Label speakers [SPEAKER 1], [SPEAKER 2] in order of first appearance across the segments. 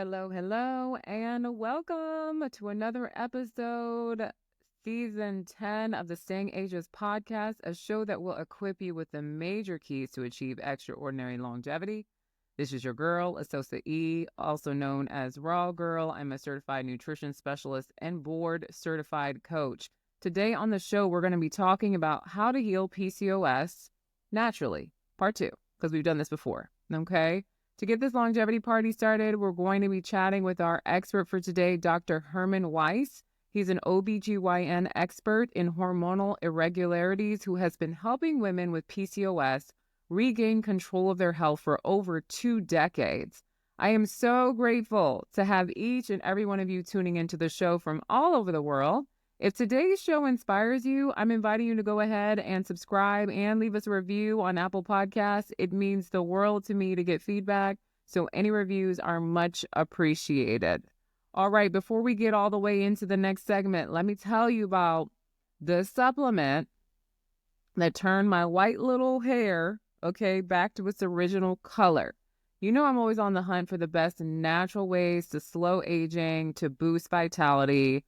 [SPEAKER 1] Hello, and welcome to another episode, Season 10 of the Staying Ageless podcast, a show that will equip you with the major keys to achieve extraordinary longevity. This is your girl, Asosa E, also known as Raw Girl. I'm a certified nutrition specialist and board certified coach. Today on the show, we're going to be talking about how to heal PCOS naturally, part 2, because we've done this before, okay? To get this longevity party started, we're going to be chatting with our expert for today, Dr. Herman Weiss. He's an OBGYN expert in hormonal irregularities who has been helping women with PCOS regain control of their health for over 2 decades. I am so grateful to have each and every one of you tuning into the show from all over the world. If today's show inspires you, I'm inviting you to go ahead and subscribe and leave us a review on Apple Podcasts. It means the world to me to get feedback, so any reviews are much appreciated. All right, before we get all the way into the next segment, let me tell you about the supplement that turned my white little hair, back to its original color. You know I'm always on the hunt for the best natural ways to slow aging, to boost vitality.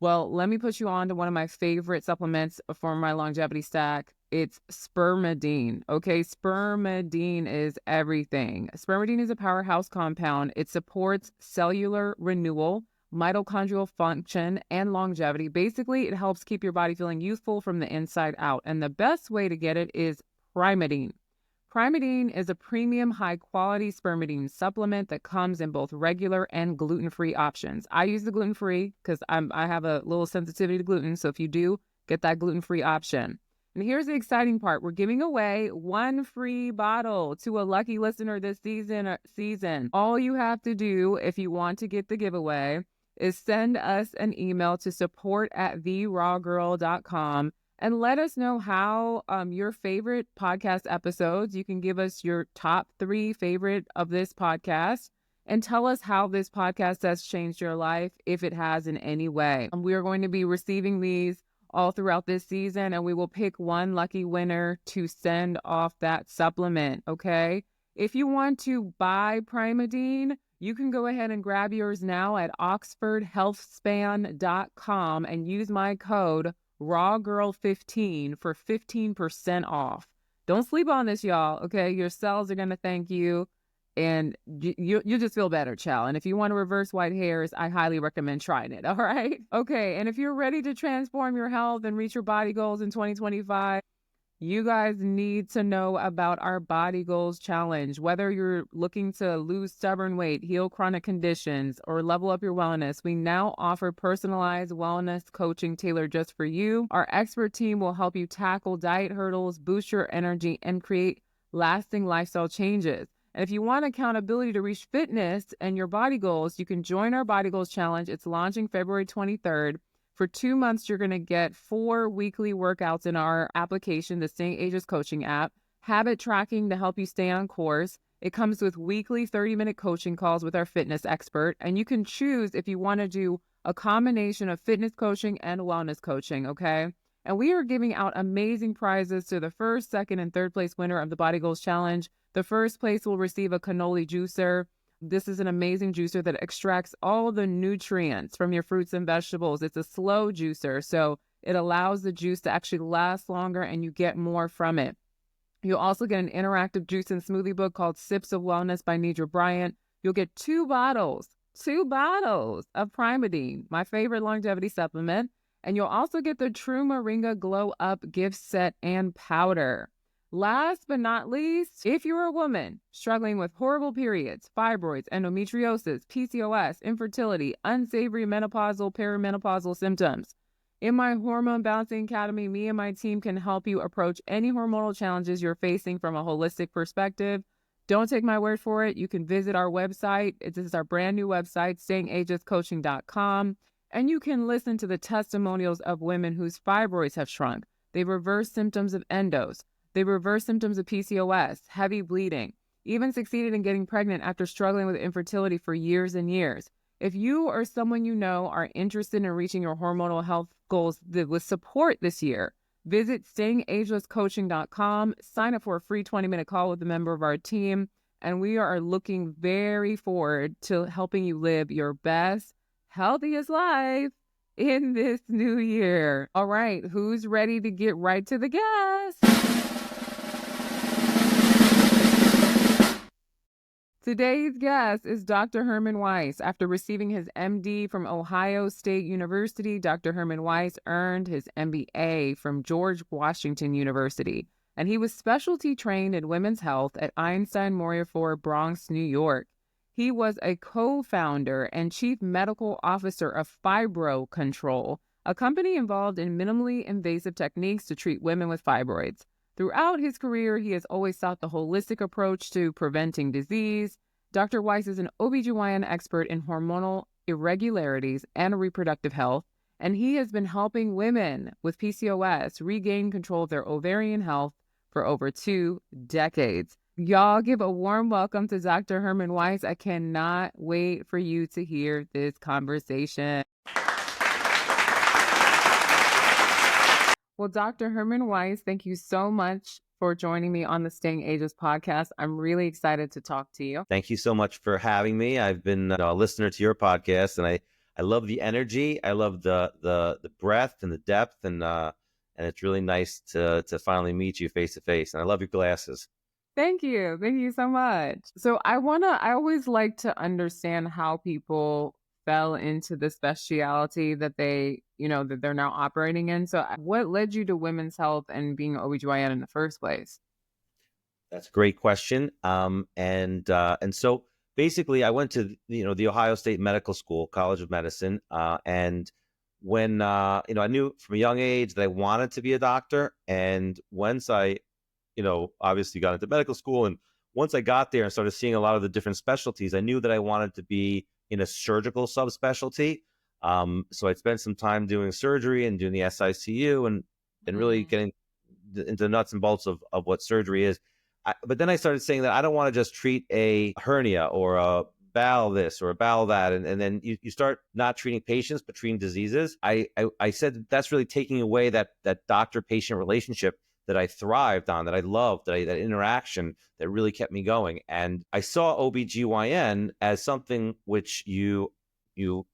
[SPEAKER 1] Well, let me put you on to one of my favorite supplements for my longevity stack. It's spermidine. Spermidine is everything. Spermidine is a powerhouse compound. It supports cellular renewal, mitochondrial function, and longevity. Basically, it helps keep your body feeling youthful from the inside out. And the best way to get it is Primidine. Primidine is a premium high-quality spermidine supplement that comes in both regular and gluten-free options. I use the gluten-free because I have a little sensitivity to gluten, so if you do, get that gluten-free option. And here's the exciting part. We're giving away 1 free bottle to a lucky listener this season. All you have to do if you want to get the giveaway is send us an email to support@therawgirl.com and let us know how your favorite podcast episodes. You can give us your top 3 favorite of this podcast and tell us how this podcast has changed your life, if it has in any way. We are going to be receiving these all throughout this season, and we will pick one lucky winner to send off that supplement, okay? If you want to buy Primidine, you can go ahead and grab yours now at oxfordhealthspan.com and use my code RAWGIRL15 for 15% off. Don't sleep on this, y'all, okay? Your cells are going to thank you, and you'll just feel better, child. And if you want to reverse white hairs, I highly recommend trying it, all right? Okay, and if you're ready to transform your health and reach your body goals in 2025, you guys need to know about our Body Goals Challenge. Whether you're looking to lose stubborn weight, heal chronic conditions, or level up your wellness, we now offer personalized wellness coaching tailored just for you. Our expert team will help you tackle diet hurdles, boost your energy, and create lasting lifestyle changes. And if you want accountability to reach fitness and your body goals, you can join our Body Goals Challenge. It's launching February 23rd. For 2 months, you're going to get 4 weekly workouts in our application, the Staying Ageless coaching app, habit tracking to help you stay on course. It comes with weekly 30-minute coaching calls with our fitness expert, and you can choose if you want to do a combination of fitness coaching and wellness coaching, okay? And we are giving out amazing prizes to the first, second, and third place winner of the Body Goals Challenge. The first place will receive a cannoli juicer. This is an amazing juicer that extracts all the nutrients from your fruits and vegetables. It's a slow juicer, so it allows the juice to actually last longer and you get more from it. You'll also get an interactive juice and smoothie book called Sips of Wellness by Nidra Bryant. You'll get 2 bottles of Primidine, my favorite longevity supplement. And you'll also get the True Moringa Glow Up gift set and powder. Last but not least, if you're a woman struggling with horrible periods, fibroids, endometriosis, PCOS, infertility, unsavory menopausal, perimenopausal symptoms, in my Hormone Balancing Academy, me and my team can help you approach any hormonal challenges you're facing from a holistic perspective. Don't take my word for it. You can visit our website. This is our brand new website, stayingagelesscoaching.com, and you can listen to the testimonials of women whose fibroids have shrunk. They've reversed symptoms of endos. They reverse symptoms of PCOS, heavy bleeding, even succeeded in getting pregnant after struggling with infertility for years and years. If you or someone you know are interested in reaching your hormonal health goals with support this year, visit stayingagelesscoaching.com, sign up for a free 20-minute call with a member of our team. and we are looking very forward to helping you live your best, healthiest life in this new year. All right, who's ready to get right to the guest? Today's guest is Dr. Herman Weiss. After receiving his MD from Ohio State University, Dr. Herman Weiss earned his MBA from George Washington University, and he was specialty trained in women's health at Einstein Moriarty, Bronx, New York. He was a co-founder and chief medical officer of Fibro Control, a company involved in minimally invasive techniques to treat women with fibroids. Throughout his career, he has always sought the holistic approach to preventing disease. Dr. Weiss is an OBGYN expert in hormonal irregularities and reproductive health, and he has been helping women with PCOS regain control of their ovarian health for over 2 decades. Y'all give a warm welcome to Dr. Herman Weiss. I cannot wait for you to hear this conversation. Well, Dr. Herman Weiss, thank you so much for joining me on the Staying Ageless podcast. I'm really excited to talk to you.
[SPEAKER 2] Thank you so much for having me. I've been a listener to your podcast, and I love the energy. I love the breadth and the depth, and it's really nice to finally meet you face to face. And I love your glasses.
[SPEAKER 1] Thank you. Thank you so much. So I always like to understand how people fell into the specialty that that they're now operating in. So what led you to women's health and being an OBGYN in the first place?
[SPEAKER 2] That's a great question. And so basically I went to, the Ohio State Medical School, College of Medicine. And when, I knew from a young age that I wanted to be a doctor. And once I, obviously got into medical school, and once I got there and started seeing a lot of the different specialties, I knew that I wanted to be in a surgical subspecialty. So I spent some time doing surgery and doing the SICU and really getting into the nuts and bolts of what surgery is. But then I started saying that I don't want to just treat a hernia or a bowel this or a bowel that. And then you start not treating patients, but treating diseases. I said that's really taking away that doctor-patient relationship that I thrived on, that I loved, that interaction that really kept me going. And I saw OBGYN as something which you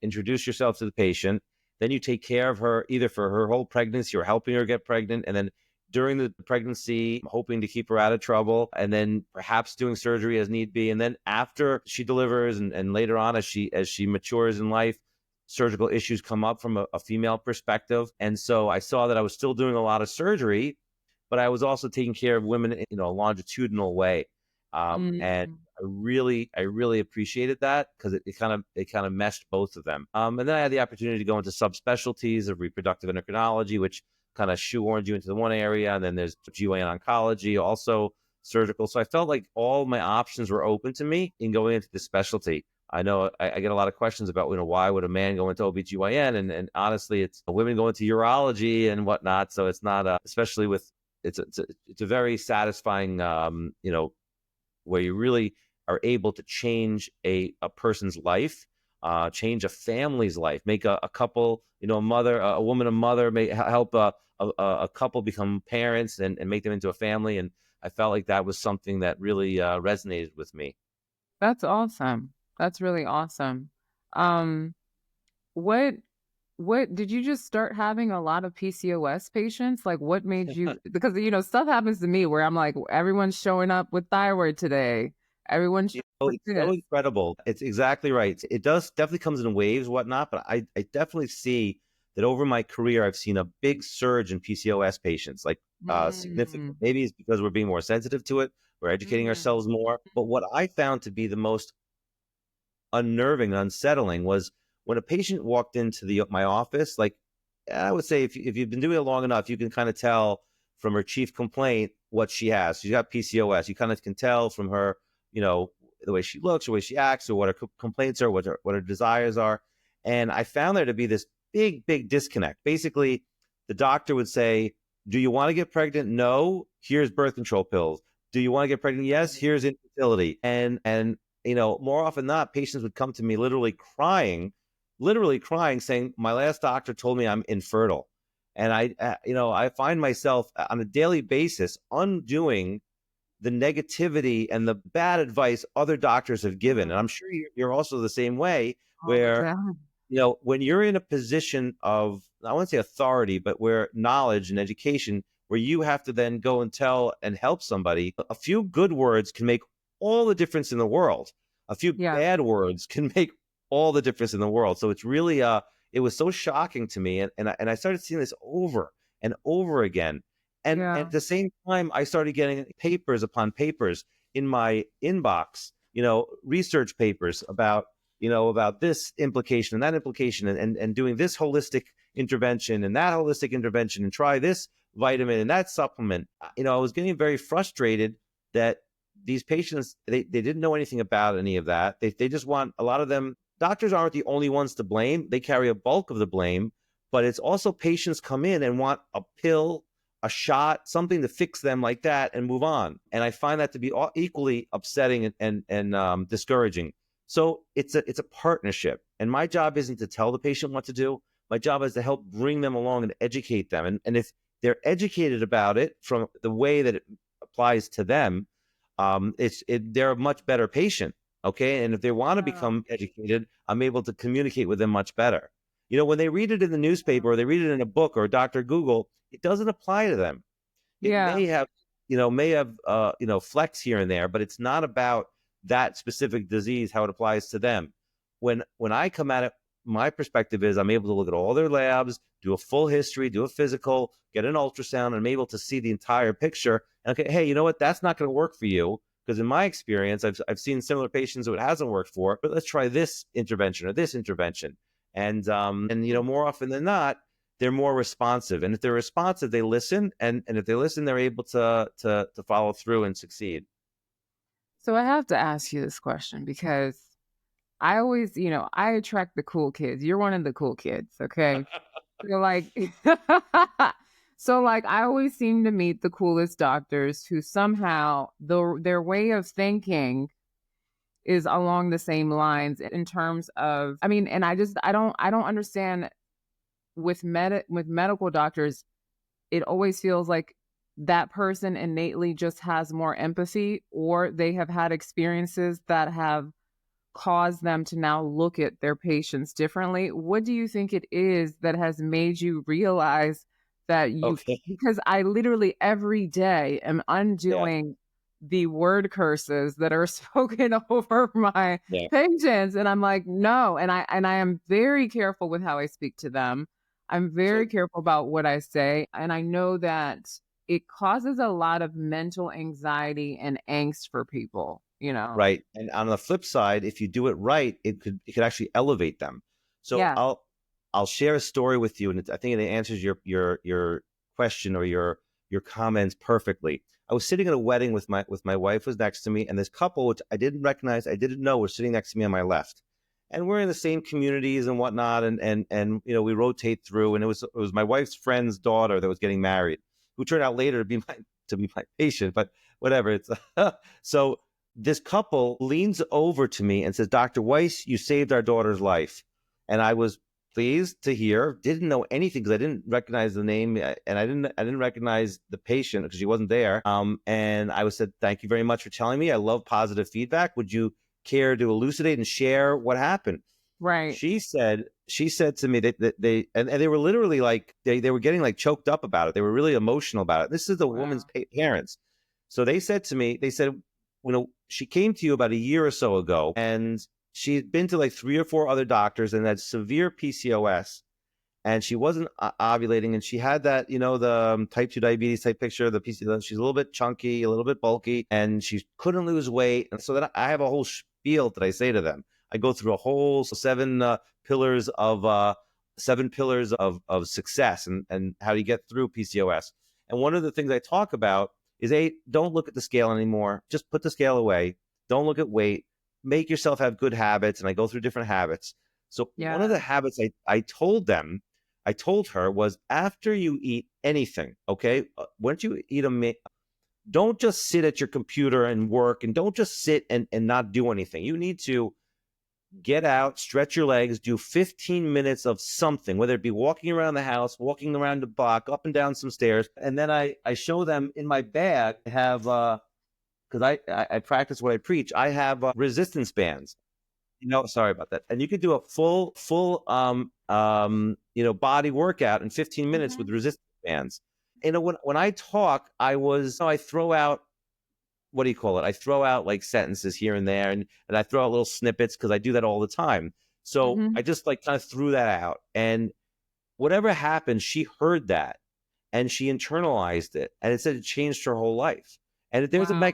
[SPEAKER 2] introduce yourself to the patient, then you take care of her either for her whole pregnancy or helping her get pregnant, and then during the pregnancy, hoping to keep her out of trouble, and then perhaps doing surgery as need be. And then after she delivers and later on as she matures in life, surgical issues come up from a female perspective. And so I saw that I was still doing a lot of surgery, but I was also taking care of women in a longitudinal way. And I really appreciated that because it kind of meshed both of them. And then I had the opportunity to go into subspecialties of reproductive endocrinology, which kind of shoehorned you into the one area. And then there's GYN oncology, also surgical. So I felt like all my options were open to me in going into this specialty. I know I get a lot of questions about, why would a man go into OBGYN? And honestly, it's women go into urology and whatnot. So it's not, especially with, it's a very satisfying, where you really are able to change a person's life, change a family's life, make a couple, a mother, a woman, a mother, may help a couple become parents and make them into a family. And I felt like that was something that really resonated with me.
[SPEAKER 1] That's awesome. That's really awesome. What did you just start having a lot of PCOS patients? Like what made you, because stuff happens to me where I'm like, everyone's showing up with thyroid today. Everyone's
[SPEAKER 2] it's so incredible. It's exactly right. It does definitely comes in waves, whatnot, but I definitely see that over my career, I've seen a big surge in PCOS patients, like significant. Maybe it's because we're being more sensitive to it. We're educating ourselves more. But what I found to be the most unnerving and unsettling was when a patient walked into my office. Like I would say, if you've been doing it long enough, you can kind of tell from her chief complaint what she has. She's got PCOS. You kind of can tell from her, the way she looks, the way she acts, or what her complaints are, what her desires are. And I found there to be this big disconnect. Basically, the doctor would say, do you want to get pregnant? No. Here's birth control pills. Do you want to get pregnant? Yes. Here's infertility. And more often than not, patients would come to me literally crying, saying, my last doctor told me I'm infertile. And I find myself on a daily basis undoing the negativity and the bad advice other doctors have given. And
[SPEAKER 1] Mm.
[SPEAKER 2] I'm sure you're also the same way,
[SPEAKER 1] All the
[SPEAKER 2] where,
[SPEAKER 1] time.
[SPEAKER 2] when you're in a position of, I wouldn't say authority, but where knowledge and education, where you have to then go and tell and help somebody, a few good words can make all the difference in the world. A few
[SPEAKER 1] Yeah.
[SPEAKER 2] bad words can make all the difference in the world. So it's really, it was so shocking to me. And I started seeing this over and over again. And
[SPEAKER 1] Yeah.
[SPEAKER 2] at the same time, I started getting papers upon papers in my inbox, research papers about this implication and that implication, and doing this holistic intervention and that holistic intervention, and try this vitamin and that supplement. I was getting very frustrated that these patients, they didn't know anything about any of that. They just want, a lot of them, doctors aren't the only ones to blame. They carry a bulk of the blame, but it's also patients come in and want a pill, a shot, something to fix them like that and move on. And I find that to be equally upsetting and discouraging. So it's a partnership, and my job isn't to tell the patient what to do. My job is to help bring them along and educate them. And if they're educated about it from the way that it applies to them, they're a much better patient. Okay, and if they want to
[SPEAKER 1] Yeah.
[SPEAKER 2] become educated, I'm able to communicate with them much better. When they read it in the newspaper or they read it in a book or Dr. Google, it doesn't apply to them. It
[SPEAKER 1] Yeah.
[SPEAKER 2] may have flecks here and there, but it's not about that specific disease, how it applies to them. When I come at it, my perspective is I'm able to look at all their labs, do a full history, do a physical, get an ultrasound, and I'm able to see the entire picture. And okay, hey, you know what? That's not going to work for you, because in my experience, I've seen similar patients who it hasn't worked for, but let's try this intervention or this intervention. And more often than not, they're more responsive. And if they're responsive, they listen. And if they listen, they're able to follow through and succeed.
[SPEAKER 1] So I have to ask you this question because I always, I attract the cool kids. You're one of the cool kids, okay? So like so like I always seem to meet the coolest doctors who somehow their way of thinking is along the same lines in terms of, I mean, and I don't understand with medical doctors. It always feels like that person innately just has more empathy, or they have had experiences that have caused them to now look at their patients differently. What do you think it is that has made you realize that
[SPEAKER 2] Okay.
[SPEAKER 1] because I literally every day am
[SPEAKER 2] Yeah.
[SPEAKER 1] undoing the word curses that are spoken over my
[SPEAKER 2] Yeah.
[SPEAKER 1] patients, and I'm like, no, and I am very careful with how I speak to them. I'm very
[SPEAKER 2] So
[SPEAKER 1] careful about what I say, and I know that it causes a lot of mental anxiety and angst for people.
[SPEAKER 2] right. And on the flip side, if you do it right, it could actually elevate them. So
[SPEAKER 1] Yeah.
[SPEAKER 2] I'll share a story with you, and I think it answers your question or your comments perfectly. I was sitting at a wedding with my wife was next to me, and this couple, which I didn't recognize, I didn't know, was sitting next to me on my left. And we're in the same communities and whatnot, and we rotate through, and it was my wife's friend's daughter that was getting married, who turned out later to be my patient, but whatever. It's so this couple leans over to me and says, "Dr. Weiss, you saved our daughter's life." And I was pleased to hear, didn't know anything because I didn't recognize the name, and I didn't recognize the patient because she wasn't there. And I was said, "Thank you very much for telling me. I love positive feedback. Would you care to elucidate and share what happened?"
[SPEAKER 1] Right.
[SPEAKER 2] She said to me that and they were literally like they were getting like choked up about it. They were really emotional about it. This is the woman's
[SPEAKER 1] Wow.
[SPEAKER 2] parents. So they said to me, they said, she came to you about a year or so ago, and she'd been to like 3 or 4 other doctors and had severe PCOS, and she wasn't ovulating, and she had that, the type 2 diabetes type picture, the PCOS. She's a little bit chunky, a little bit bulky, and she couldn't lose weight. And so then I have a whole spiel that I say to them. I go through a whole pillars of 7 pillars of success, and how do you get through PCOS. And one of the things I talk about is, don't look at the scale anymore. Just put the scale away. Don't look at weight. Make yourself have good habits. And I go through different habits. So one of the
[SPEAKER 1] Yeah.
[SPEAKER 2] habits I told her was, after you eat anything, okay, once you eat don't just sit at your computer and work, and don't just sit and not do anything. You need to get out, stretch your legs, do 15 minutes of something, whether it be walking around the house, walking around the block, up and down some stairs. And then I show them in my bag, I have because I practice what I preach. I have resistance bands. Sorry about that. And you could do a full body workout in 15 minutes with
[SPEAKER 1] Mhm.
[SPEAKER 2] resistance bands. When I talk, I throw out, what do you call it? I throw out like sentences here and there, and I throw out little snippets because I do that all the time. So I
[SPEAKER 1] Mhm.
[SPEAKER 2] just like kind of threw that out, and whatever happened, she heard that and she internalized it, and it said it changed her whole life. And
[SPEAKER 1] Wow.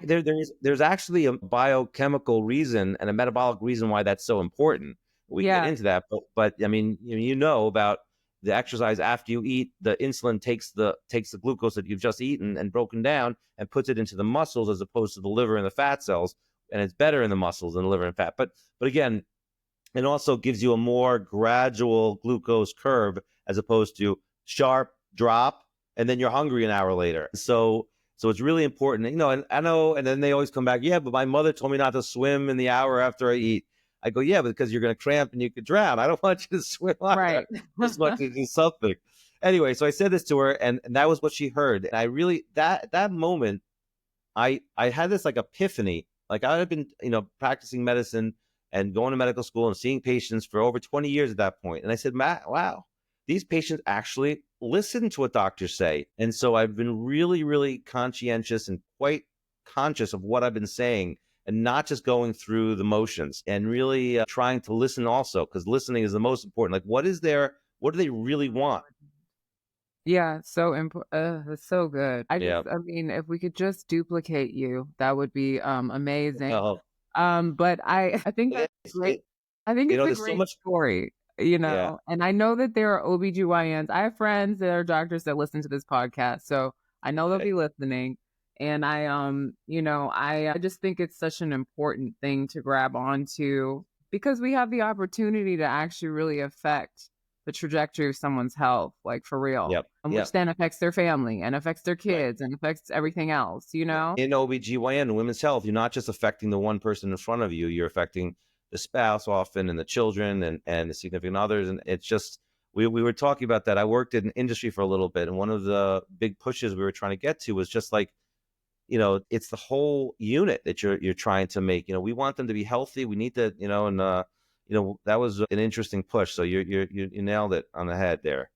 [SPEAKER 2] there's actually a biochemical reason and a metabolic reason why that's so important. We can get
[SPEAKER 1] Yeah.
[SPEAKER 2] into that, but I mean, you know about the exercise. After you eat, the insulin takes the glucose that you've just eaten and broken down and puts it into the muscles as opposed to the liver and the fat cells, and it's better in the muscles than the liver and fat. But again, it also gives you a more gradual glucose curve as opposed to sharp drop and then you're hungry an hour later. So it's really important, and I know, and then they always come back, yeah, but my mother told me not to swim in the hour after I eat. I go, yeah, because you're going to cramp and you could drown. I don't want you to swim either.
[SPEAKER 1] Right.
[SPEAKER 2] Just want you to do something. Anyway, so I said this to her, and that was what she heard. And I really, that moment, I had this like epiphany. Like I had been, practicing medicine and going to medical school and seeing patients for over 20 years at that point. And I said, Matt, wow, these patients actually listen to what doctors say. And so I've been really, really conscientious and quite conscious of what I've been saying and not just going through the motions and really trying to listen also, because listening is the most important. Like, what do they really want?
[SPEAKER 1] Yeah, so that's so good.
[SPEAKER 2] Yeah.
[SPEAKER 1] I mean, if we could just duplicate you, that would be amazing.
[SPEAKER 2] Oh,
[SPEAKER 1] But I think that's
[SPEAKER 2] it's,
[SPEAKER 1] great.
[SPEAKER 2] it,
[SPEAKER 1] I think it's a
[SPEAKER 2] there's so
[SPEAKER 1] great
[SPEAKER 2] much.
[SPEAKER 1] story,
[SPEAKER 2] Yeah.
[SPEAKER 1] and I know that there are OBGYNs. I have friends that are doctors that listen to this podcast, so I know they'll
[SPEAKER 2] Okay.
[SPEAKER 1] be listening. And I just think it's such an important thing to grab onto because we have the opportunity to actually really affect the trajectory of someone's health, like for real,
[SPEAKER 2] Yep.
[SPEAKER 1] and which
[SPEAKER 2] Yep.
[SPEAKER 1] then affects their family and affects their
[SPEAKER 2] Right.
[SPEAKER 1] kids and affects everything else, you know?
[SPEAKER 2] In OBGYN and women's health, you're not just affecting the one person in front of you, you're affecting the spouse often and the children and the significant others. And it's just, we were talking about that. I worked in industry for a little bit. And one of the big pushes we were trying to get to was just like, it's the whole unit that you're trying to make. We want them to be healthy. We need to, and that was an interesting push. So you nailed it on the head there.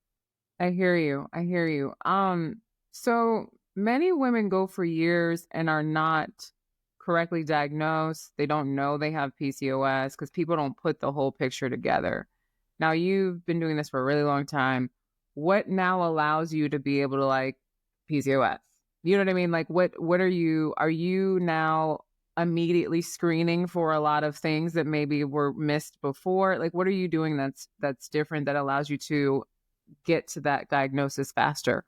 [SPEAKER 1] I hear you. I hear you. So many women go for years and are not correctly diagnosed. They don't know they have PCOS because people don't put the whole picture together. Now you've been doing this for a really long time. What now allows you to be able to like PCOS? You know what I mean? Like what are you now immediately screening for a lot of things that maybe were missed before? Like what are you doing that's different that allows you to get to that diagnosis faster?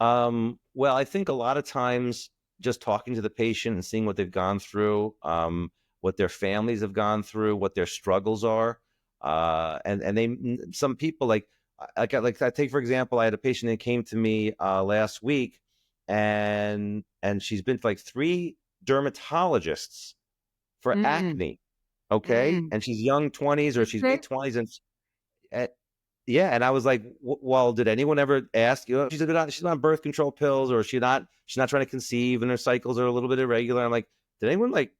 [SPEAKER 2] Well, I think a lot of times just talking to the patient and seeing what they've gone through, what their families have gone through, what their struggles are, and some people like I take for example, I had a patient that came to me last week, and she's been to like three dermatologists for
[SPEAKER 1] Mm,
[SPEAKER 2] acne. Okay,
[SPEAKER 1] mm.
[SPEAKER 2] and she's young 20s or
[SPEAKER 1] She's
[SPEAKER 2] she's mid
[SPEAKER 1] sick?
[SPEAKER 2] 20s, and yeah, and I was like, "Well, did anyone ever ask you? She's on birth control pills, or she's not trying to conceive, and her cycles are a little bit irregular." I'm like, "Did anyone like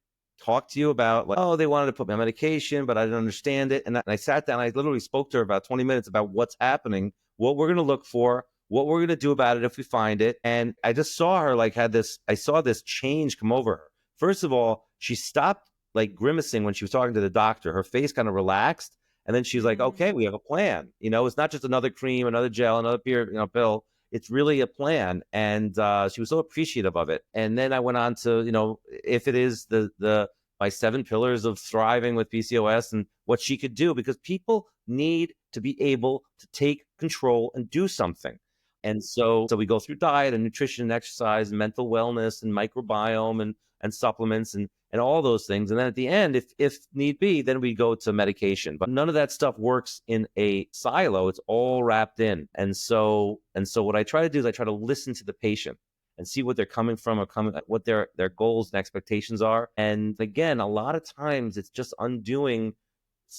[SPEAKER 2] talk to you about like, oh, they wanted to put me on medication, but I didn't understand it?" And I sat down, I literally spoke to her about 20 minutes about what's happening, what we're gonna look for, what we're gonna do about it if we find it, and I just saw her like had this. I saw this change come over her. First of all, she stopped like grimacing when she was talking to the doctor. Her face kind of relaxed, and then she's like,
[SPEAKER 1] Mm.
[SPEAKER 2] okay, we have a plan. It's not just another cream, another gel, another pill. It's really a plan. And she was so appreciative of it. And then I went on to, if it is the my 7 pillars of thriving with PCOS and what she could do, because people need to be able to take control and do something. And so we go through diet and nutrition and exercise and mental wellness and microbiome and supplements and all those things. And then at the end, if need be, then we go to medication. But none of that stuff works in a silo. It's all wrapped in. And so what I try to do is I try to listen to the patient and see what they're coming from or what their goals and expectations are. And again, a lot of times it's just undoing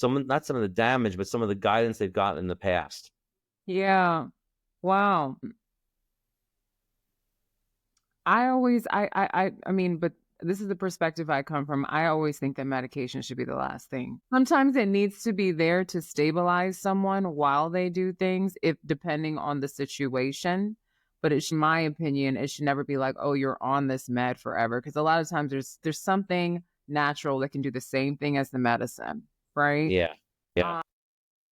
[SPEAKER 2] not some of the damage, but some of the guidance they've gotten in the past.
[SPEAKER 1] Yeah. Wow. I mean, but this is the perspective I come from. I always think that medication should be the last thing. Sometimes it needs to be there to stabilize someone while they do things, if depending on the situation. But my opinion, it should never be like, oh, you're on this med forever. Because a lot of times there's something natural that can do the same thing as the medicine, right?
[SPEAKER 2] Yeah. Yeah.
[SPEAKER 1] Um,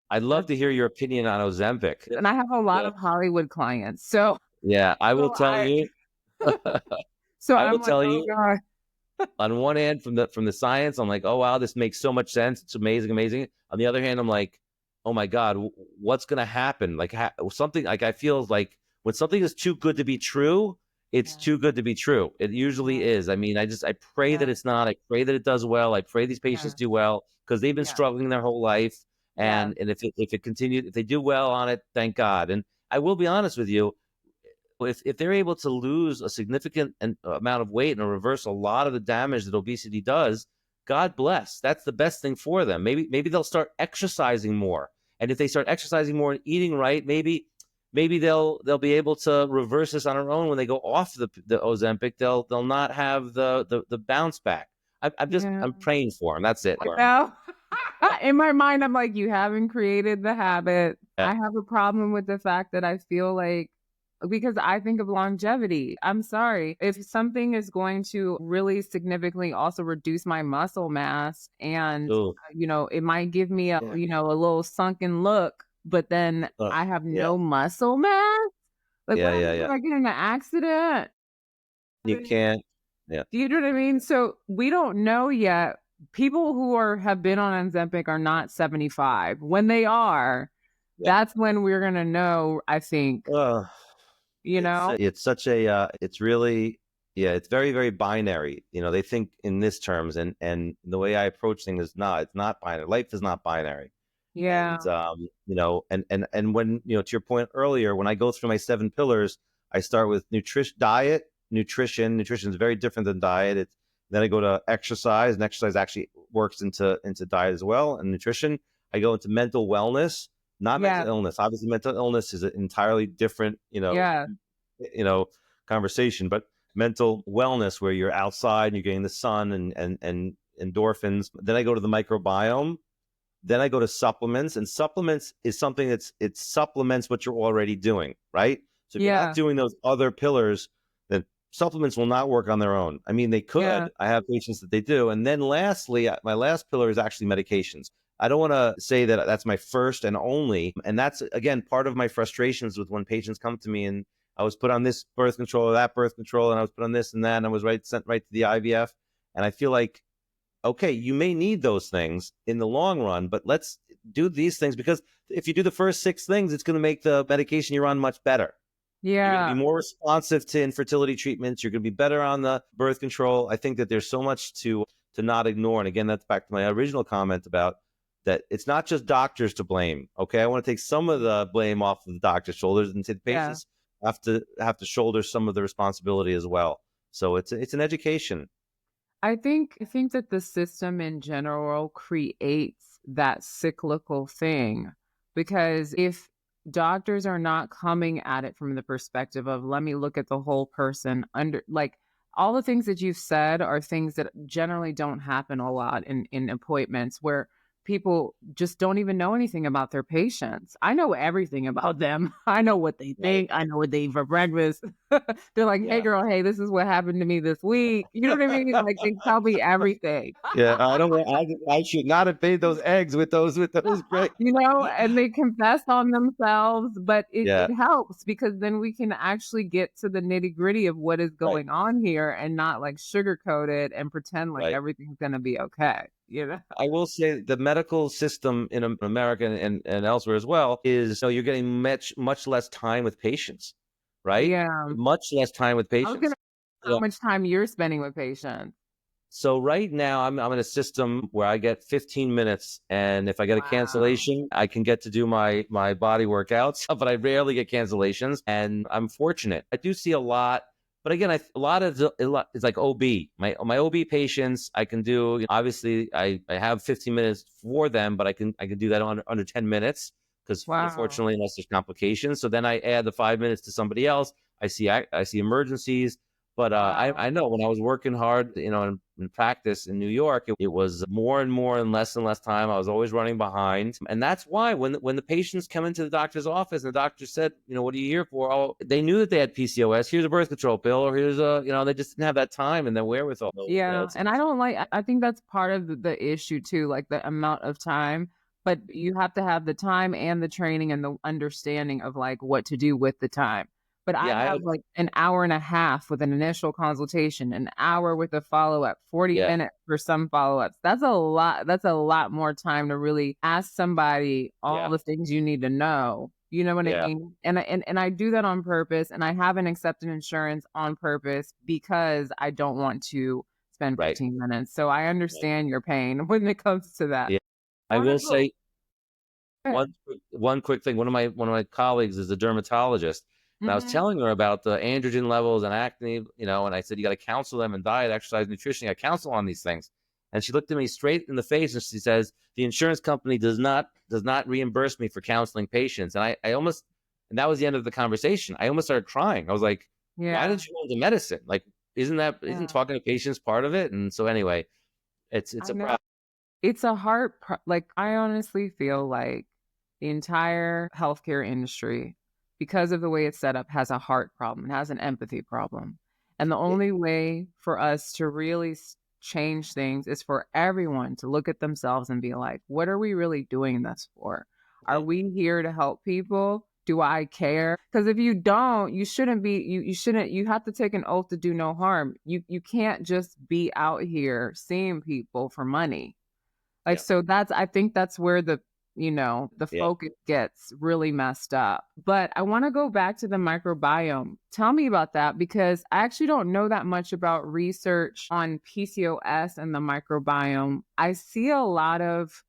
[SPEAKER 2] I'd love to hear your opinion on Ozempic.
[SPEAKER 1] and I have a lot
[SPEAKER 2] Yeah.
[SPEAKER 1] of Hollywood clients. So
[SPEAKER 2] Yeah. I will
[SPEAKER 1] so
[SPEAKER 2] tell
[SPEAKER 1] I
[SPEAKER 2] you,
[SPEAKER 1] so
[SPEAKER 2] I will
[SPEAKER 1] I'm like,
[SPEAKER 2] tell
[SPEAKER 1] oh
[SPEAKER 2] you
[SPEAKER 1] God.
[SPEAKER 2] on one hand from the science, I'm like, oh wow, this makes so much sense. It's amazing, amazing. On the other hand, I'm like, oh my God, what's gonna happen? Like something like I feel like when something is too good to be true, it's
[SPEAKER 1] Yeah,
[SPEAKER 2] too good to be true. It usually
[SPEAKER 1] yeah,
[SPEAKER 2] is. I mean, I pray that
[SPEAKER 1] yeah,
[SPEAKER 2] it's not. I pray that it does well. I pray these patients
[SPEAKER 1] yeah,
[SPEAKER 2] do well because they've been
[SPEAKER 1] yeah,
[SPEAKER 2] struggling their whole life.
[SPEAKER 1] yeah,
[SPEAKER 2] And if it continues, if they do well on it, thank God. And I will be honest with you, if they're able to lose a significant amount of weight and reverse a lot of the damage that obesity does, God bless. That's the best thing for them. Maybe they'll start exercising more, and if they start exercising more and eating right, maybe they'll be able to reverse this on their own when they go off the Ozempic. They'll not have the bounce back.
[SPEAKER 1] yeah.
[SPEAKER 2] I'm praying for them. That's it.
[SPEAKER 1] No. In my mind, I'm like, you haven't created the habit.
[SPEAKER 2] Yeah.
[SPEAKER 1] I have a problem with the fact that I feel like, because I think of longevity. I'm sorry. If something is going to really significantly also reduce my muscle mass and,
[SPEAKER 2] Ooh.
[SPEAKER 1] it might give me a,
[SPEAKER 2] Yeah.
[SPEAKER 1] a little sunken look, but then I have
[SPEAKER 2] Yeah.
[SPEAKER 1] no muscle mass. Like,
[SPEAKER 2] Yeah.
[SPEAKER 1] what
[SPEAKER 2] Yeah.
[SPEAKER 1] happens if
[SPEAKER 2] Yeah.
[SPEAKER 1] I get in an accident?
[SPEAKER 2] You can't. Yeah.
[SPEAKER 1] Do you know what I mean? So we don't know yet. People who have been on Ozempic are not 75. When they are,
[SPEAKER 2] Yeah.
[SPEAKER 1] that's when we're gonna know, I think,
[SPEAKER 2] Uh,
[SPEAKER 1] you know?
[SPEAKER 2] it's such a it's really, yeah, it's very very binary. They think in this terms, and the way I approach things is not, it's not binary. Life is not binary. And
[SPEAKER 1] Yeah.
[SPEAKER 2] and when, to your point earlier, when I go through my 7 pillars, I start with nutrition is very different than diet. It's Then I go to exercise, and exercise actually works into diet as well, and nutrition. I go into mental wellness, not mental
[SPEAKER 1] Yeah.
[SPEAKER 2] illness. Obviously mental illness is an entirely different,
[SPEAKER 1] Yeah.
[SPEAKER 2] you know, conversation, but mental wellness where you're outside and you're getting the sun and endorphins. Then I go to the microbiome. Then I go to supplements, and supplements is something it supplements what you're already doing, right? So if you're not
[SPEAKER 1] Yeah.
[SPEAKER 2] doing those other pillars, then supplements will not work on their own. I mean, they
[SPEAKER 1] Yeah.
[SPEAKER 2] could. I have patients that they do. And then lastly, my last pillar is actually medications. I don't want to say that that's my first and only. And that's, again, part of my frustrations with when patients come to me and I was put on this birth control or that birth control, and I was put on this and that, and I was sent right to the IVF. And I feel like, okay, you may need those things in the long run, but let's do these things, because if you do the first 6 things, it's going to make the medication you're on much better. You're going to
[SPEAKER 1] Yeah.
[SPEAKER 2] be more responsive to infertility treatments. You're going to be better on the birth control. I think that there's so much to not ignore. And again, that's back to my original comment about that it's not just doctors to blame. Okay, I want to take some of the blame off of the doctor's shoulders and say the
[SPEAKER 1] Yeah.
[SPEAKER 2] patients have to shoulder some of the responsibility as well. So it's an education.
[SPEAKER 1] I think that the system in general creates that cyclical thing, because if doctors are not coming at it from the perspective of, let me look at the whole person, under, like, all the things that you've said are things that generally don't happen a lot in appointments, where people just don't even know anything about their patients. I know everything about them. I know what they
[SPEAKER 2] Right.
[SPEAKER 1] think. I know what they eat for breakfast. They're like, hey
[SPEAKER 2] Yeah.
[SPEAKER 1] girl, hey, this is what happened to me this week. You know what I mean? Like, they tell me everything.
[SPEAKER 2] Yeah, I don't. I should not have paid those eggs with those great.
[SPEAKER 1] And they confess on themselves, but
[SPEAKER 2] Yeah,
[SPEAKER 1] it helps, because then we can actually get to the nitty gritty of what is
[SPEAKER 2] right,
[SPEAKER 1] going on here, and not like sugarcoat it and pretend like
[SPEAKER 2] right.
[SPEAKER 1] everything's gonna be okay.
[SPEAKER 2] I will say the medical system in America and elsewhere as well is, you're getting much less time with patients, right?
[SPEAKER 1] Yeah.
[SPEAKER 2] Much less time with
[SPEAKER 1] I was gonna
[SPEAKER 2] patients.
[SPEAKER 1] ask how much time you're spending with patients.
[SPEAKER 2] So right now I'm in a system where I get 15 minutes, and if I get a
[SPEAKER 1] Wow.
[SPEAKER 2] cancellation, I can get to do my body workouts, but I rarely get cancellations, and I'm fortunate. I do see a lot, but again, a lot is like OB. My OB patients, I can do, obviously I have 15 minutes for them, but I can do that under 10 minutes, because
[SPEAKER 1] Wow.
[SPEAKER 2] fortunately, unless there's complications. So then I add the 5 minutes to somebody else. I see emergencies. But
[SPEAKER 1] Wow.
[SPEAKER 2] I know when I was working hard, in practice in New York, it was more and more and less time. I was always running behind. And that's why when the patients come into the doctor's office and the doctor said, what are you here for? Oh, they knew that they had PCOS. Here's a birth control pill, or here's they just didn't have that time and the wherewithal.
[SPEAKER 1] Yeah, and I don't like I think that's part of the issue too, like the amount of time, but you have to have the time and the training and the understanding of like what to do with the time. But I
[SPEAKER 2] Yeah,
[SPEAKER 1] have like an hour and a half with an initial consultation, an hour with a follow-up, 40
[SPEAKER 2] yeah,
[SPEAKER 1] minutes for some follow-ups. That's a lot more time to really ask somebody all
[SPEAKER 2] yeah,
[SPEAKER 1] the things you need to know. You know what I
[SPEAKER 2] yeah,
[SPEAKER 1] mean? And I do that on purpose, and I haven't accepted insurance on purpose because I don't want to spend
[SPEAKER 2] right,
[SPEAKER 1] 15 minutes. So I
[SPEAKER 2] right.
[SPEAKER 1] understand your pain when it comes to that.
[SPEAKER 2] Yeah.
[SPEAKER 1] I
[SPEAKER 2] I
[SPEAKER 1] wanna
[SPEAKER 2] will
[SPEAKER 1] go
[SPEAKER 2] say one quick thing. One of my colleagues is a dermatologist, and I was
[SPEAKER 1] Mhm.
[SPEAKER 2] telling her about the androgen levels and acne, and I said you got to counsel them in diet, exercise, nutrition. You got to counsel on these things. And she looked at me straight in the face and she says, "The insurance company does not reimburse me for counseling patients." And that was the end of the conversation. I almost started crying. I was like, "Why
[SPEAKER 1] Yeah,
[SPEAKER 2] didn't you go into medicine? Like, isn't
[SPEAKER 1] yeah.
[SPEAKER 2] talking to patients part of it?" And so anyway, it's
[SPEAKER 1] I
[SPEAKER 2] a
[SPEAKER 1] know.
[SPEAKER 2] problem.
[SPEAKER 1] It's a hard like, I honestly feel like the entire healthcare industry, because of the way it's set up, has a heart problem, it has an empathy problem. And the only way for us to really change things is for everyone to look at themselves and be like, what are we really doing this for? Are
[SPEAKER 2] Yeah,
[SPEAKER 1] we here to help people? Do I care? Because if you don't, you shouldn't be, you shouldn't, you have to take an oath to do no harm. You can't just be out here seeing people for money like,
[SPEAKER 2] yeah,
[SPEAKER 1] so that's I think that's where the
[SPEAKER 2] yeah.
[SPEAKER 1] focus gets really messed up. But I wanna go back to the microbiome. Tell me about that because I actually don't know that much about research on PCOS and the microbiome. I see a lot of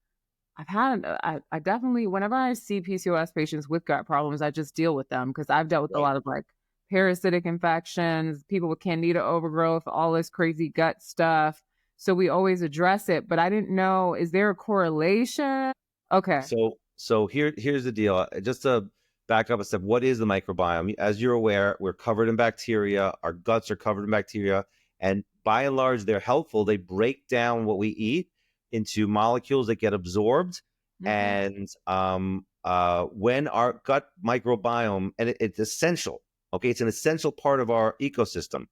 [SPEAKER 1] I definitely whenever I see PCOS patients with gut problems, I just deal with them because I've dealt with a
[SPEAKER 2] Right.
[SPEAKER 1] lot of like parasitic infections, people with candida overgrowth, all this crazy gut stuff. So we always address it, but I didn't know, is there a correlation? Okay.
[SPEAKER 2] So here's the deal. Just to back up a step, what is the microbiome? As you're aware, we're covered in bacteria. Our guts are covered in bacteria, and by and large, they're helpful. They break down what we eat into molecules that get absorbed.
[SPEAKER 1] Mhm.
[SPEAKER 2] And when our gut microbiome, and it's essential. Okay, it's an essential part of our ecosystem.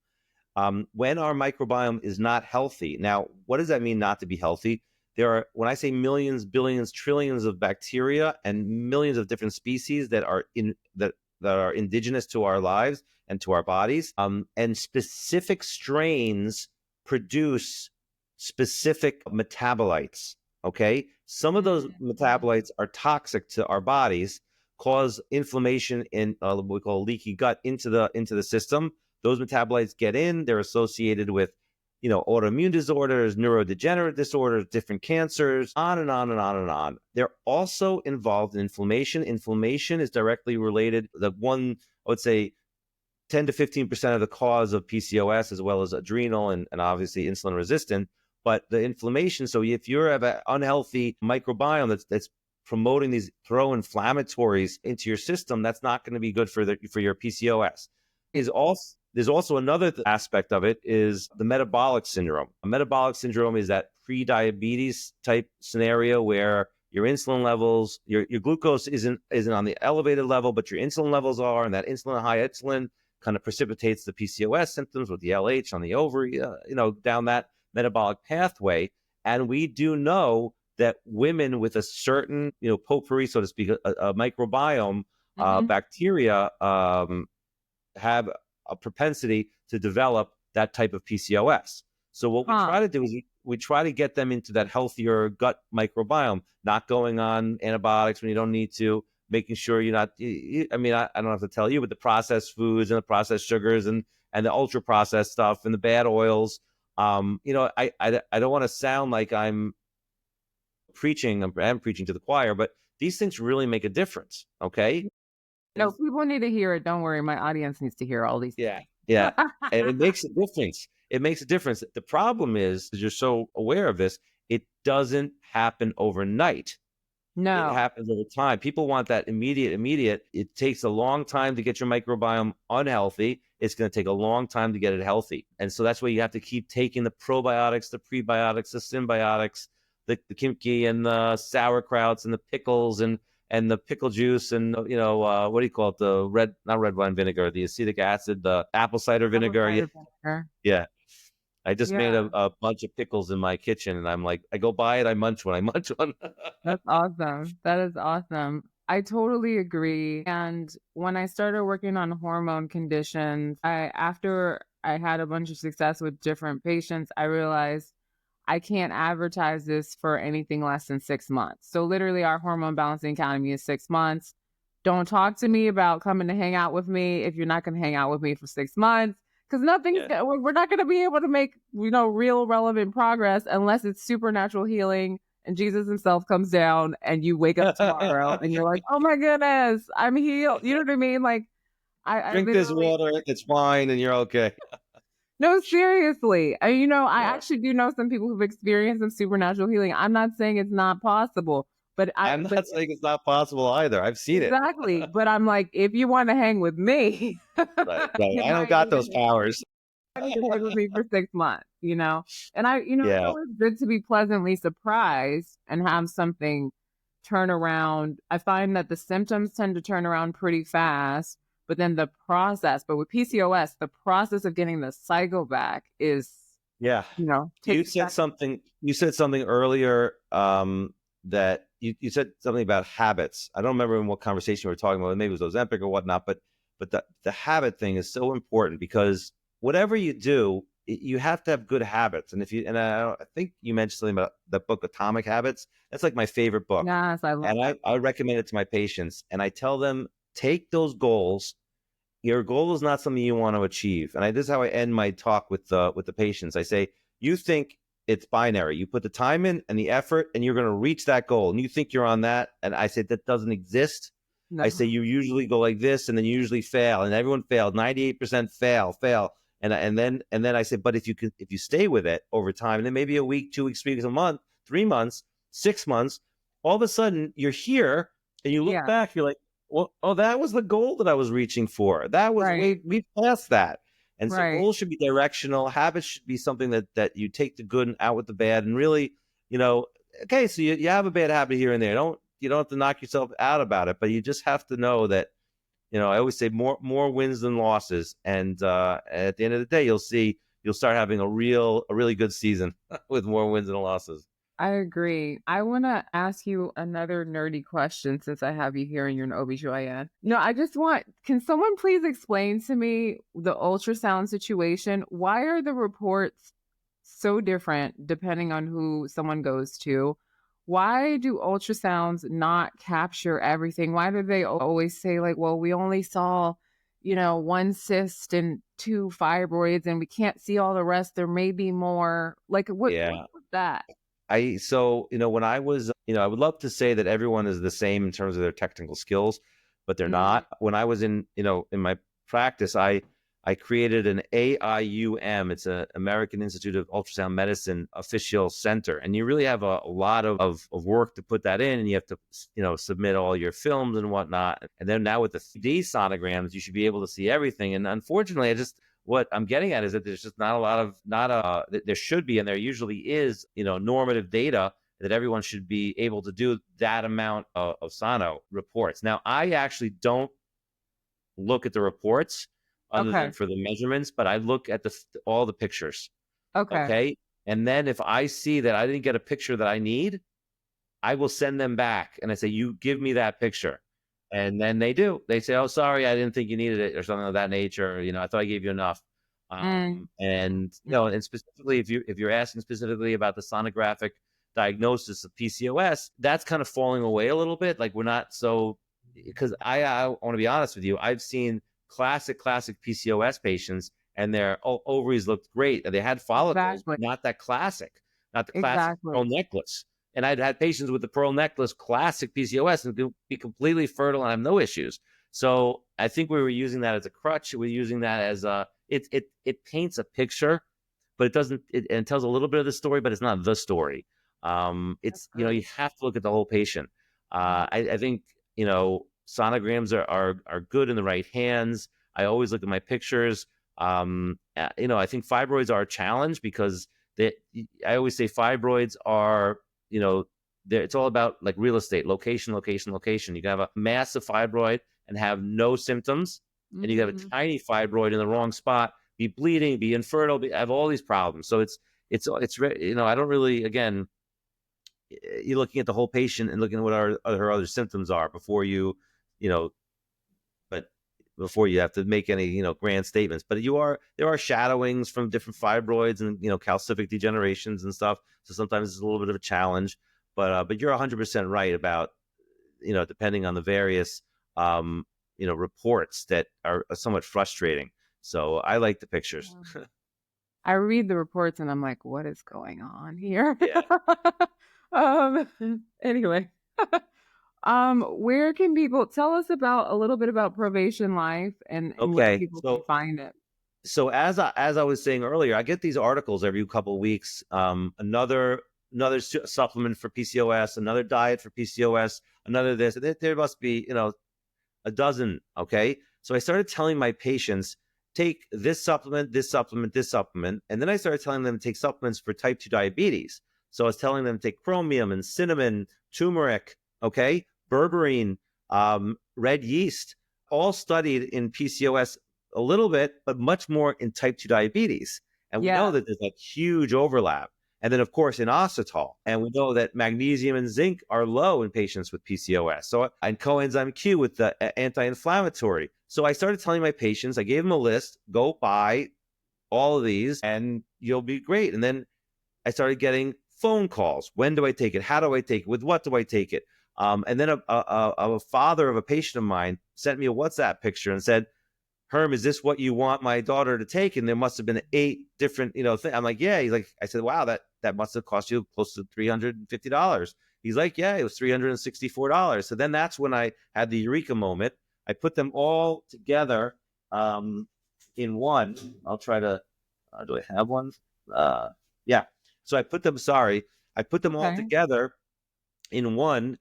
[SPEAKER 2] When our microbiome is not healthy. Now, what does that mean not to be healthy? There are, when I say millions, billions, trillions of bacteria and millions of different species that are indigenous to our lives and to our bodies, and specific strains produce specific metabolites. Okay, some of those
[SPEAKER 1] Mhm.
[SPEAKER 2] metabolites are toxic to our bodies, cause inflammation in what we call leaky gut into the system. Those metabolites get in, they're associated with, autoimmune disorders, neurodegenerative disorders, different cancers, on and on and on and on. They're also involved in inflammation. Inflammation is directly related. The one, I would say, 10 to 15% of the cause of PCOS, as well as adrenal and obviously insulin resistant. But the inflammation, so if you have an unhealthy microbiome that's promoting these pro-inflammatories into your system, that's not going to be good for your PCOS. Is also There's also another aspect of it is the metabolic syndrome. A metabolic syndrome is that pre-diabetes type scenario where your insulin levels, your glucose isn't on the elevated level, but your insulin levels are, and that high insulin kind of precipitates the PCOS symptoms with the LH on the ovary, down that metabolic pathway. And we do know that women with a certain, potpourri, so to speak, a microbiome,
[SPEAKER 1] Mhm.
[SPEAKER 2] bacteria, have a propensity to develop that type of PCOS. So what we
[SPEAKER 1] Huh.
[SPEAKER 2] try to do is we try to get them into that healthier gut microbiome, not going on antibiotics when you don't need to, making sure you're not. I mean, I don't have to tell you, but the processed foods and the processed sugars and the ultra processed stuff and the bad oils. I don't want to sound like I'm preaching to the choir, but these things really make a difference. Okay.
[SPEAKER 1] No, people need to hear it, don't worry, my audience needs to hear all these
[SPEAKER 2] Yeah,
[SPEAKER 1] things.
[SPEAKER 2] yeah, and it makes a difference. It makes a difference. The problem is, 'cause you're so aware of this, it doesn't happen overnight. It
[SPEAKER 1] No.
[SPEAKER 2] happens over time. People want that immediate. It takes a long time to get your microbiome unhealthy. It's going to take a long time to get it healthy. And so that's why you have to keep taking the probiotics, the prebiotics, the symbiotics, the kimchi and the sauerkrauts and the pickles and the pickle juice and what do you call it? The not red wine vinegar, the acetic acid, the apple cider
[SPEAKER 1] Apple
[SPEAKER 2] vinegar. Yeah,
[SPEAKER 1] cider vinegar.
[SPEAKER 2] yeah. I just made
[SPEAKER 1] Yeah.
[SPEAKER 2] a bunch of pickles in my kitchen, and I'm like, I go buy it, I munch one, I munch one.
[SPEAKER 1] That's awesome. That is awesome. I totally agree. And when I started working on hormone conditions, after I had a bunch of success with different patients, I realized I can't advertise this for anything less than 6 months. So literally our hormone balancing academy is 6 months. Don't talk to me about coming to hang out with me if you're not going to hang out with me for 6 months. Because
[SPEAKER 2] Yeah.
[SPEAKER 1] we're not going to be able to make, real relevant progress unless it's supernatural healing and Jesus himself comes down and you wake up tomorrow and you're like, oh my goodness, I'm healed. You know what I mean? Like, I
[SPEAKER 2] Drink this
[SPEAKER 1] literally,
[SPEAKER 2] water, it's fine, and you're okay.
[SPEAKER 1] no, seriously. I
[SPEAKER 2] Yeah.
[SPEAKER 1] actually do know some people who've experienced some supernatural healing. I'm not saying it's not possible,
[SPEAKER 2] I'm
[SPEAKER 1] but
[SPEAKER 2] not saying it's not possible either. I've seen it.
[SPEAKER 1] exactly. But I'm like, if you want to hang with me,
[SPEAKER 2] Right, right.
[SPEAKER 1] you
[SPEAKER 2] I don't
[SPEAKER 1] might
[SPEAKER 2] got
[SPEAKER 1] need to
[SPEAKER 2] those powers.
[SPEAKER 1] hang with me for 6 months. And it's
[SPEAKER 2] Yeah,
[SPEAKER 1] always good to be pleasantly surprised and have something turn around. I find that the symptoms tend to turn around pretty fast, but then but with PCOS, the process of getting the cycle back is,
[SPEAKER 2] yeah. You
[SPEAKER 1] takes
[SPEAKER 2] said
[SPEAKER 1] back.
[SPEAKER 2] something. You said something earlier. That you said something about habits. I don't remember in what conversation we were talking about. Maybe it was Ozempic or whatnot. But the habit thing is so important because whatever you do, you have to have good habits. And if you and I think you mentioned something about the book Atomic Habits. That's like my favorite book,
[SPEAKER 1] Yes, I love
[SPEAKER 2] and
[SPEAKER 1] that.
[SPEAKER 2] I recommend it to my patients. And I tell them take those goals. Your goal is not something you want to achieve. And this is how I end my talk with the patients. I say, you think it's binary. You put the time in and the effort, and you're going to reach that goal. And you think you're on that. And I say that doesn't exist. I say
[SPEAKER 1] No.
[SPEAKER 2] you usually go like this, and then you usually fail, and everyone failed. 98% fail. And then I say, but if you stay with it over time, and then maybe a week, 2 weeks, 3 weeks, a month, 3 months, 6 months, all of a sudden you're here, and you look
[SPEAKER 1] Yeah,
[SPEAKER 2] back, you're like, well, oh, that was the goal that I was reaching for. That was
[SPEAKER 1] right,
[SPEAKER 2] we passed that. And so
[SPEAKER 1] right.
[SPEAKER 2] goals should be directional. Habits should be something that you take the good and out with the bad, and really, you know, okay, so you have a bad habit here and there. You don't have to knock yourself out about it, but you just have to know that, I always say more wins than losses. And at the end of the day, you'll start having a really good season with more wins than losses.
[SPEAKER 1] I agree. I want to ask you another nerdy question since I have you here and you're an OBGYN. No, can someone please explain to me the ultrasound situation? Why are the reports so different depending on who someone goes to? Why do ultrasounds not capture everything? Why do they always say, like, well, we only saw, one cyst and two fibroids and we can't see all the rest? There may be more. Like, what's
[SPEAKER 2] Yeah.
[SPEAKER 1] that?
[SPEAKER 2] When I was, I would love to say that everyone is the same in terms of their technical skills, but they're
[SPEAKER 1] Mm,
[SPEAKER 2] not. When I was in my practice, I created an AIUM. It's an American Institute of Ultrasound Medicine official center, and you really have a lot of work to put that in, and you have to, submit all your films and whatnot. And then now with the 3D sonograms, you should be able to see everything. And unfortunately, what I'm getting at is that there's just not a lot of there should be, and there usually is, normative data that everyone should be able to do that amount of sono reports. Now, I actually don't look at the reports other than
[SPEAKER 1] okay.
[SPEAKER 2] for the measurements, but I look at all the pictures.
[SPEAKER 1] Okay.
[SPEAKER 2] Okay. And then if I see that I didn't get a picture that I need, I will send them back and I say, you give me that picture. And then they do. They say, oh, sorry, I didn't think you needed it or something of that nature. I thought I gave you enough.
[SPEAKER 1] Mm,
[SPEAKER 2] And
[SPEAKER 1] mm,
[SPEAKER 2] and specifically, if you're asking specifically about the sonographic diagnosis of PCOS, that's kind of falling away a little bit. Like we're not so, because I want to be honest with you, I've seen classic PCOS patients and their ovaries looked great. They had follicles,
[SPEAKER 1] exactly.
[SPEAKER 2] but not the classic pearl
[SPEAKER 1] Exactly.
[SPEAKER 2] necklace. And I'd had patients with the pearl necklace, classic PCOS, and be completely fertile and have no issues. So I think we were using that as a crutch. We're using that as it paints a picture, but it doesn't. And it tells a little bit of the story, but it's not the story.
[SPEAKER 1] That's
[SPEAKER 2] It's
[SPEAKER 1] great.
[SPEAKER 2] you have to look at the whole patient. I think, sonograms are good in the right hands. I always look at my pictures. I think fibroids are a challenge because I always say fibroids are, it's all about like real estate, location, location, location. You can have a massive fibroid and have no symptoms, and you have a
[SPEAKER 1] Mm-hmm.
[SPEAKER 2] tiny fibroid in the wrong spot, be bleeding, be infertile, have all these problems. So I don't really, again, you're looking at the whole patient and looking at what her other symptoms are before you know, but before you have to make any, grand statements. But there are shadowings from different fibroids and, calcific degenerations and stuff. So sometimes it's a little bit of a challenge, but you're 100% right about, depending on the various, reports that are somewhat frustrating. So I like the pictures.
[SPEAKER 1] I read the reports and I'm like, what is going on here?
[SPEAKER 2] Yeah.
[SPEAKER 1] Anyway, where can people tell us about a little bit about Probation Life and where
[SPEAKER 2] Okay.
[SPEAKER 1] people can find it?
[SPEAKER 2] So as I was saying earlier, I get these articles every couple of weeks. Another supplement for PCOS, another diet for PCOS, another this. There must be a dozen. Okay, so I started telling my patients, take this supplement, this supplement, this supplement, and then I started telling them to take supplements for type 2 diabetes. So I was telling them to take chromium and cinnamon, turmeric, okay, berberine, red yeast, all studied in PCOS a little bit, but much more in type 2 diabetes. And we know
[SPEAKER 1] Yeah.
[SPEAKER 2] that there's a huge overlap. And then, of course, in inositol. And we know that magnesium and zinc are low in patients with PCOS. So, and coenzyme Q with the anti-inflammatory. So I started telling my patients, I gave them a list, go buy all of these and you'll be great. And then I started getting phone calls. When do I take it? How do I take it? With what do I take it? And then a father of a patient of mine sent me a WhatsApp picture and said, Herm, is this what you want my daughter to take? And there must have been 8 different, things. I'm like, yeah. He's like, I said, wow, that must have cost you close to $350. He's like, yeah, it was $364. So then that's when I had the eureka moment. I put them all together in one. I'll try to, do I have one? Yeah. So I put them all
[SPEAKER 1] Okay.
[SPEAKER 2] together in one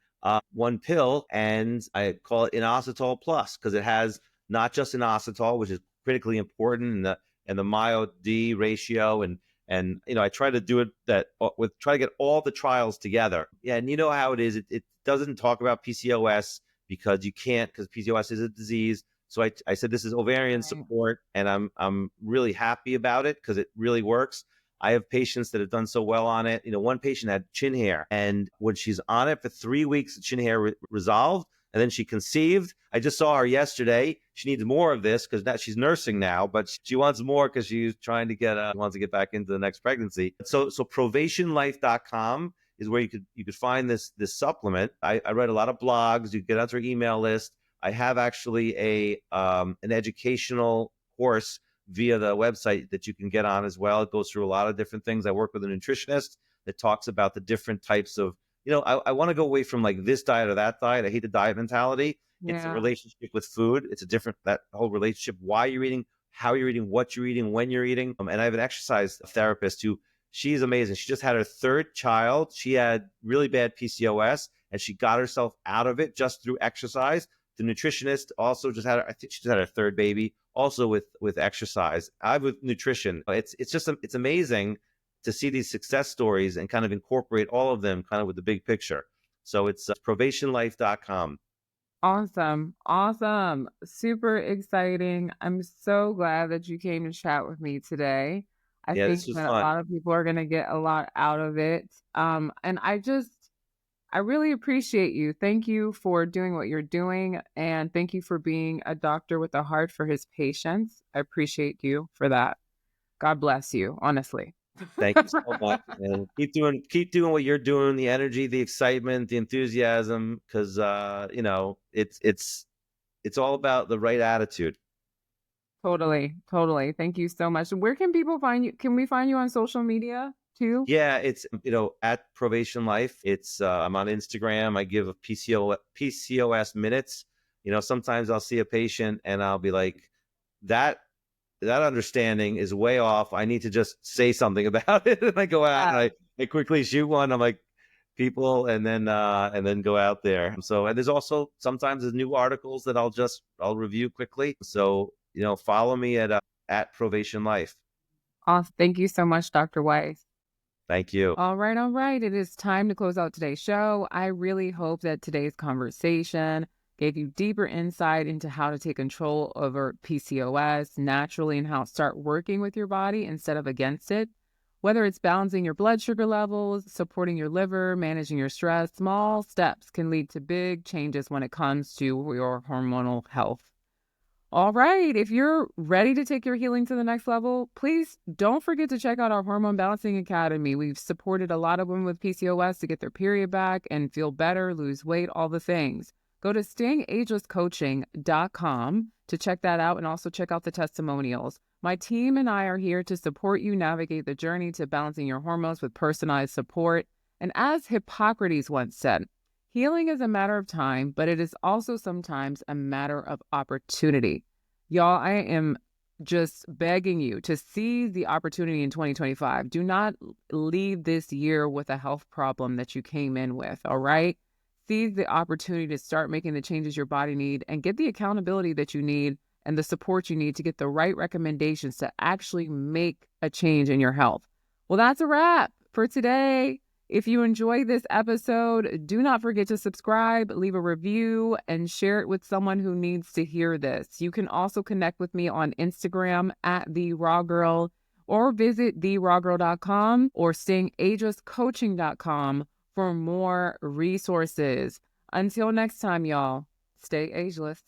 [SPEAKER 2] pill, and I call it inositol plus because it has not just inositol, which is critically important in the myo D ratio, and I try to do it that with try to get all the trials together. Yeah, and you know how it is. It doesn't talk about PCOS because you can't, because PCOS is a disease. So I said this is ovarian
[SPEAKER 1] Right.
[SPEAKER 2] support, and I'm really happy about it because it really works. I have patients that have done so well on it. One patient had chin hair, and when she's on it for 3 weeks, the chin hair resolved, and then she conceived. I just saw her yesterday. She needs more of this because now she's nursing now, but she wants more because she's trying to wants to get back into the next pregnancy. So provationlife.com is where you could find this supplement. I read a lot of blogs. You get onto our email list. I have actually an educational course via the website that you can get on as well. It goes through a lot of different things. I work with a nutritionist that talks about the different types of, I want to go away from like this diet or that diet. I hate the diet mentality. It's a
[SPEAKER 1] Yeah.
[SPEAKER 2] relationship with food. It's that whole relationship, why you're eating, how you're eating, what you're eating, when you're eating. And I have an exercise therapist who, she's amazing. She just had her 3rd child. She had really bad PCOS and she got herself out of it just through exercise. The nutritionist also I think she just had her 3rd baby, also with exercise. I with nutrition. It's amazing to see these success stories and kind of incorporate all of them kind of with the big picture. So it's provationlife.com.
[SPEAKER 1] Awesome. Awesome. Super exciting. I'm so glad that you came to chat with me today. I
[SPEAKER 2] Yeah, this
[SPEAKER 1] think
[SPEAKER 2] was
[SPEAKER 1] that a
[SPEAKER 2] fun.
[SPEAKER 1] lot of people are going to get a lot out of it. And I really appreciate you. Thank you for doing what you're doing. And thank you for being a doctor with a heart for his patients. I appreciate you for that. God bless you, honestly.
[SPEAKER 2] Thank you so much, and keep doing what you're doing. The energy, the excitement, the enthusiasm, because it's all about the right attitude.
[SPEAKER 1] Totally. Totally. Thank you so much. Where can people find you? Can we find you on social media too?
[SPEAKER 2] Yeah, it's at Provation Life. It's I'm on Instagram. I give a PCOS minutes. Sometimes I'll see a patient and I'll be like, that that understanding is way off. I need to just say something about it. And I go out and
[SPEAKER 1] Yeah.
[SPEAKER 2] I quickly shoot one. I'm like, people and then go out there. So, and there's also sometimes there's new articles that I'll review quickly. So, follow me at Provation Life.
[SPEAKER 1] Thank you so much, Dr. Weiss.
[SPEAKER 2] Thank you.
[SPEAKER 1] All right, all right. It is time to close out today's show. I really hope that today's conversation gave you deeper insight into how to take control over PCOS naturally and how to start working with your body instead of against it. Whether it's balancing your blood sugar levels, supporting your liver, managing your stress, small steps can lead to big changes when it comes to your hormonal health. All right. If you're ready to take your healing to the next level, please don't forget to check out our Hormone Balancing Academy. We've supported a lot of women with PCOS to get their period back and feel better, lose weight, all the things. Go to stayingagelesscoaching.com to check that out and also check out the testimonials. My team and I are here to support you navigate the journey to balancing your hormones with personalized support. And as Hippocrates once said, healing is a matter of time, but it is also sometimes a matter of opportunity. Y'all, I am just begging you to seize the opportunity in 2025. Do not leave this year with a health problem that you came in with, all right? Seize the opportunity to start making the changes your body needs and get the accountability that you need and the support you need to get the right recommendations to actually make a change in your health. Well, that's a wrap for today. If you enjoyed this episode, do not forget to subscribe, leave a review, and share it with someone who needs to hear this. You can also connect with me on Instagram at TheRawGirl or visit TheRawGirl.com or StayingAgelessCoaching.com for more resources. Until next time, y'all, stay ageless.